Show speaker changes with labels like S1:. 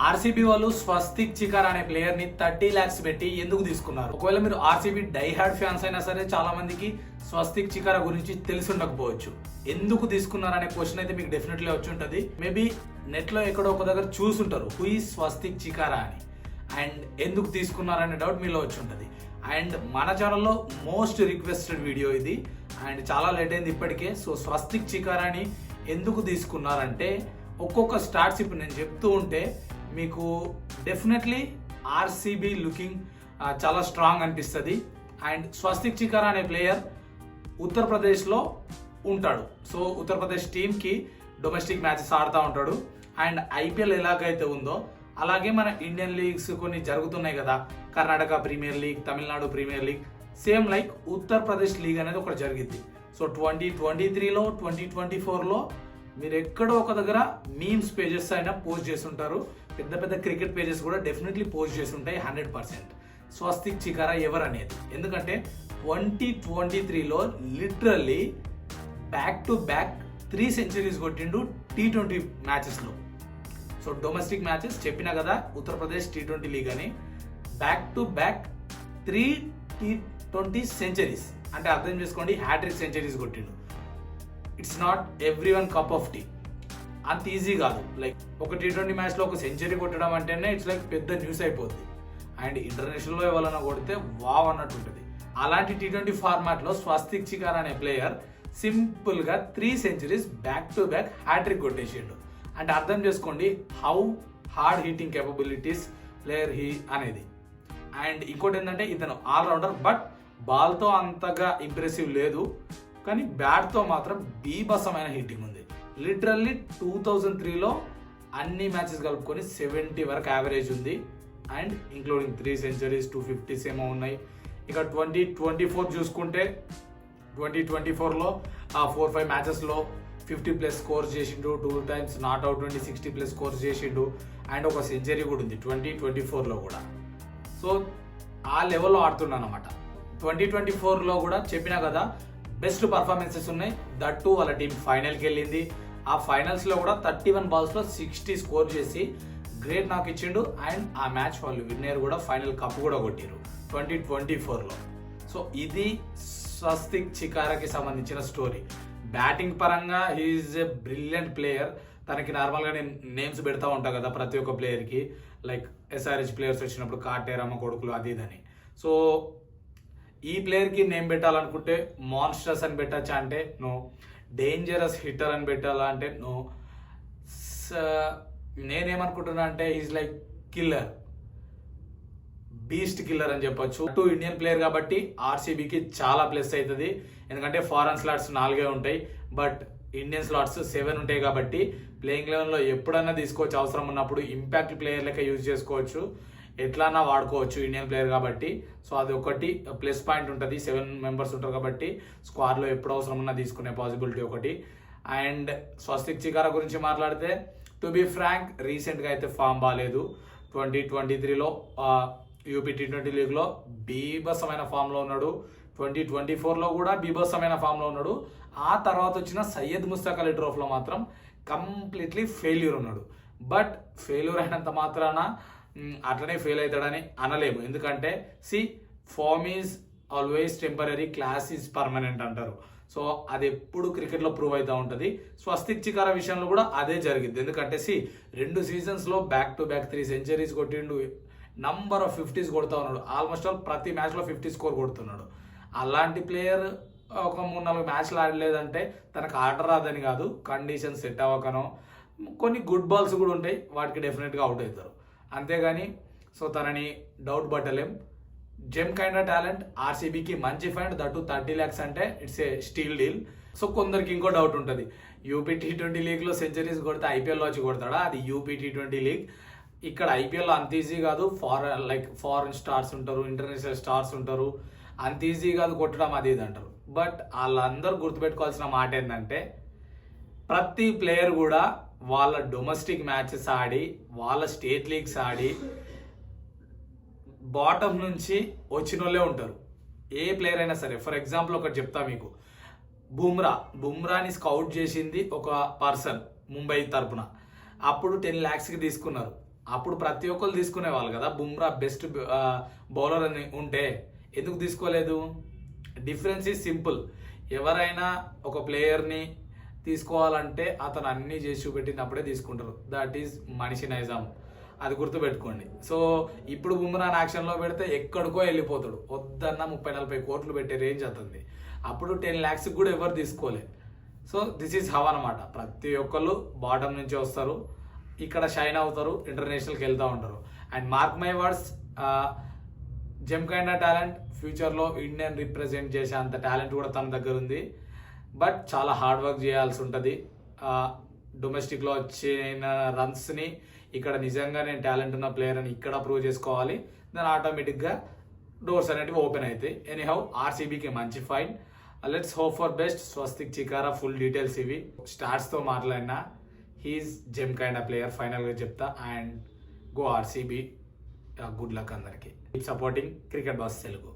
S1: RCB వాళ్ళు స్వస్తిక్ చికార్ అనే player ని 30 lakhs పెట్టి ఎందుకు తీసుకున్నారు? ఒకవేళ మీరు ఆర్సీబీ డై హార్డ్ ఫ్యాన్స్ అయినా సరే చాలా మందికి స్వస్తిక్ చికారా గురించి తెలిసి ఉండకపోవచ్చు. ఎందుకు తీసుకున్నారు అనే క్వశ్చన్ అయితే మీకు డెఫినెట్లీ వచ్చి ఉంటుంది. మేబీ నెట్ లో ఎక్కడో ఒక దగ్గర చూసుంటారు హూ ఈ స్వస్తిక్ చికారా అని, అండ్ ఎందుకు తీసుకున్నారు అనే డౌట్ మీలో వచ్చి ఉంటుంది. అండ్ మన ఛానల్లో మోస్ట్ రిక్వెస్టెడ్ వీడియో ఇది, అండ్ చాలా లేట్ అయింది ఇప్పటికే. సో స్వస్తిక్ చికారాని ఎందుకు తీసుకున్నారంటే ఒక్కొక్క స్టార్ట్స్ ఇప్పుడు నేను చెప్తూ ఉంటే మీకు డెఫినెట్లీ ఆర్సీబీ లుకింగ్ చాలా స్ట్రాంగ్ అనిపిస్తుంది. అండ్ స్వస్తిక్ చికారా అనే ప్లేయర్ ఉత్తరప్రదేశ్లో ఉంటాడు. సో ఉత్తరప్రదేశ్ టీంకి డొమెస్టిక్ మ్యాచెస్ ఆడుతూ ఉంటాడు. అండ్ ఐపీఎల్ ఎలాగైతే ఉందో అలాగే మన ఇండియన్ లీగ్స్ కొన్ని జరుగుతున్నాయి కదా, Karnataka premier league, Tamil Nadu premier league, same like Uttar Pradesh league అనేది ఒకటి జరిగింది. సో 2023లో 2024లో మీరు ఎక్కడో ఒక దగ్గర మీమ్స్ పేజెస్ అయినా పోస్ట్ చేస్తుంటారు, పెద్ద పెద్ద క్రికెట్ పేజెస్ కూడా డెఫినెట్లీ పోస్ట్ చేసి ఉంటాయి 100%. స్వస్తిక్ చికారా ఎవరు అనేది, ఎందుకంటే 2023లో literally back to back 3 centuries కొట్టిండు T20 మ్యాచెస్లో. సో డొమెస్టిక్ మ్యాచెస్ చెప్పినా కదా ఉత్తరప్రదేశ్ T20 లీగ్ అని, back to back 3 T20 centuries అంటే అర్థం చేసుకోండి, హ్యాట్రిక్ సెంచరీస్ కొట్టిండు. It's not everyone cup of tea, అంత ఈజీ కాదు. లైక్ ఒక T20 మ్యాచ్లో ఒక సెంచరీ కొట్టడం అంటేనే ఇట్స్ లైక్ పెద్ద న్యూస్ అయిపోద్ది. అండ్ ఇంటర్నేషనల్లో ఎవరైనా కొడితే వావ్ అన్నట్టు ఉంటుంది. అలాంటి T20 ఫార్మాట్లో స్వస్తిక్ చికారా అనే ప్లేయర్ సింపుల్గా 3 centuries back to back hattrick కొట్టేసిండు. అంటే అర్థం చేసుకోండి how hard hitting capabilities player he అనేది. అండ్ ఇంకోటి ఏంటంటే ఇతను ఆల్రౌండర్, బట్ బాల్తో అంతగా ఇంప్రెసివ్ లేదు, కానీ బ్యాట్తో మాత్రం బీభత్సమైన హీటింగ్ ఉంది. లిటరల్లీ 2003లో అన్ని మ్యాచెస్ కలుపుకొని 70 వరకు యావరేజ్ ఉంది. అండ్ ఇంక్లూడింగ్ 3 centuries 250s ఏమో ఉన్నాయి. ఇక 2024 చూసుకుంటే 2024లో 4-5 మ్యాచెస్లో 50+ స్కోర్స్ చేసిండు, 2 times నాట్ అవుట్ ఉండి 60+ స్కోర్స్ చేసిండు. అండ్ ఒక సెంచరీ కూడా ఉంది 2024లో కూడా. సో ఆ లెవెల్లో ఆడుతున్నాను అనమాట. 2024లో కూడా చెప్పినా కదా బెస్ట్ పర్ఫార్మెన్సెస్ ఉన్నాయి. దట్టు వాళ్ళ టీం ఫైనల్కి వెళ్ళింది. ఆ ఫైనల్స్లో కూడా 31 balls-లో 60 స్కోర్ చేసి గ్రేట్ నాకు ఇచ్చిండు. అండ్ ఆ మ్యాచ్ వాళ్ళు విన్నర్ కూడా, ఫైనల్ కప్ కూడా కొట్టిరు 2024లో. సో ఇది స్వస్తిక్ చికారాకి సంబంధించిన స్టోరీ. బ్యాటింగ్ పరంగా హీఈస్ ఎ బ్రిలియంట్ ప్లేయర్. తనకి నార్మల్గా నేను నేమ్స్ పెడతా ఉంటాను కదా ప్రతి ఒక్క ప్లేయర్కి, లైక్ ఎస్ఆర్హెచ్ ప్లేయర్స్ వచ్చినప్పుడు కాటేరమ్మ కొడుకులు అది ఇదని. సో ఈ ప్లేయర్కి నేమ్ పెట్టాలనుకుంటే మాన్స్టర్స్ అని పెట్టచ్చా అంటే నో, డేంజరస్ హిట్టర్ అని పెట్టాలా అంటే నో. నేనేమనుకుంటున్నా అంటే is like killer, beast killer అని చెప్పొచ్చు. టూ ఇండియన్ ప్లేయర్ కాబట్టి ఆర్సీబీకి చాలా ప్లస్ అవుతుంది. ఎందుకంటే ఫారెన్ స్లాట్స్ 4 ఉంటాయి, బట్ ఇండియన్ స్లాట్స్ 7 ఉంటాయి కాబట్టి ప్లేయింగ్ లెవెన్లో ఎప్పుడన్నా తీసుకోవచ్చు, అవసరం ఉన్నప్పుడు ఇంపాక్ట్ ప్లేయర్ లెక్క యూజ్ చేసుకోవచ్చు, ఎట్లన్నా వాడుకోవచ్చు ఇండియన్ ప్లేయర్ కాబట్టి. సో అది ఒకటి ప్లస్ పాయింట్ ఉంటుంది. 7 members ఉంటారు కాబట్టి స్క్వాడ్లో ఎప్పుడు అవసరం ఉన్నా తీసుకునే పాసిబిలిటీ ఒకటి. అండ్ స్వస్తిక్ చికారా గురించి మాట్లాడితే టు బి ఫ్రాంక్ రీసెంట్గా అయితే ఫామ్ బాగాలేదు. 2023లో యూపీ T20 లీగ్లో బీభత్సమైన ఫామ్లో ఉన్నాడు. 2024లో కూడా బీభత్సమైన ఫామ్లో ఉన్నాడు. ఆ తర్వాత వచ్చిన సయ్యద్ ముస్తాక్ అలీ ట్రోఫీలో మాత్రం కంప్లీట్లీ ఫెయిల్యూర్ ఉన్నాడు. బట్ ఫెయిల్యూర్ అయినంత మాత్రాన అట్లనే ఫెయిల్ అవుతాడని అనలేము. ఎందుకంటే form is always temporary, class is permanent అంటారు. సో అది ఎప్పుడు క్రికెట్లో ప్రూవ్ అవుతూ ఉంటుంది. స్వస్తిక్ చికారా విషయంలో కూడా అదే జరిగింది. ఎందుకంటే 2 seasonsలో బ్యాక్ టు బ్యాక్ 3 centuries కొట్టిండు, నంబర్ ఆఫ్ 50s కొడుతూ ఉన్నాడు. ఆల్మోస్ట్ ఆల్ ప్రతి మ్యాచ్లో 50 స్కోర్ కొడుతున్నాడు. అలాంటి ప్లేయర్ ఒక 3-4 మ్యాచ్లు ఆడలేదంటే తనకు ఆట రాదని కాదు, కండిషన్ సెట్ అవ్వకనో, కొన్ని గుడ్ బాల్స్ కూడా ఉంటాయి, వాటికి డెఫినెట్గా అవుట్ అవుతారు, అంతేగాని సో తనని డౌట్ పట్టలేం. జెమ్ కైండ్ ఆఫ్ టాలెంట్, ఆర్సీబీకి మంచి ఫైండ్, దట్టు 30 lakhs అంటే it's a steal deal. So కొందరికి ఇంకో డౌట్ ఉంటుంది, యూపీ T20 లీగ్లో సెంచరీస్ కొడితే ఐపీఎల్లో వచ్చి కొడతాడా? అది యూపీ T20 లీగ్. ఇక్కడ ఐపీఎల్లో అంత ఈజీ కాదు. ఫారెన్ స్టార్స్ ఉంటారు, ఇంటర్నేషనల్ స్టార్స్ ఉంటారు, అంత ఈజీ కాదు కొట్టడం అది ఇది అంటారు. బట్ వాళ్ళందరూ గుర్తుపెట్టుకోవాల్సిన మాట ఏంటంటే ప్రతి ప్లేయర్ కూడా వాళ్ళ డొమెస్టిక్ మ్యాచెస్ ఆడి, వాళ్ళ స్టేట్ లీగ్స్ ఆడి బాటమ్ నుంచి వచ్చిన వాళ్ళే ఉంటారు. ఏ ప్లేయర్ అయినా సరే. ఫర్ ఎగ్జాంపుల్ ఒకటి చెప్తా మీకు, బుమ్రాని స్కౌట్ చేసింది ఒక పర్సన్ ముంబై తరపున. అప్పుడు 10 lakhsకి తీసుకున్నారు. అప్పుడు ప్రతి ఒక్కరు తీసుకునేవాళ్ళు కదా, బుమ్రా బెస్ట్ బౌలర్ అని ఉంటే ఎందుకు తీసుకోలేదు? Difference is simple. ఎవరైనా ఒక ప్లేయర్ని తీసుకోవాలంటే అతను అన్నీ చేసి చూపెట్టినప్పుడే తీసుకుంటారు. దట్ ఈజ్ మనిషి నైజం, అది గుర్తుపెట్టుకోండి. సో ఇప్పుడు బుమ్రాన్ యాక్షన్లో పెడితే ఎక్కడికో వెళ్ళిపోతాడు. వద్దన్న 30-40 కోట్లు పెట్టే రేంజ్ అవుతుంది. అప్పుడు 10 lakhs కూడా ఎవరు తీసుకోలే. సో దిస్ ఈజ్ హవ్ అనమాట. ప్రతి ఒక్కళ్ళు బాటమ్ నుంచి వస్తారు, ఇక్కడ షైన్ అవుతారు, ఇంటర్నేషనల్కి వెళ్తూ ఉంటారు. And mark my words, gem kinda talent ఫ్యూచర్లో ఇండియన్ రిప్రజెంట్ చేసే అంత టాలెంట్ కూడా తన దగ్గర ఉంది. బట్ చాలా హార్డ్ వర్క్ చేయాల్సి ఉంటుంది. డొమెస్టిక్లో వచ్చిన రన్స్ని ఇక్కడ నిజంగా నేను టాలెంట్ ఉన్న ప్లేయర్ అని ఇక్కడ ప్రూవ్ చేసుకోవాలి. దాని ఆటోమేటిక్గా డోర్స్ అనేటివి ఓపెన్ అవుతాయి. ఎనీహౌ ఆర్సీబీకి మంచి fine. Let's hope for best. Swastik Chikara full details ఇవి. స్టార్స్తో మాట్లాడినా హీఈస్ జెమ్కైనా ప్లేయర్ ఫైనల్గా చెప్తా. And go RCB. Good luck అందరికీ. Keep supporting cricket boss Telugu.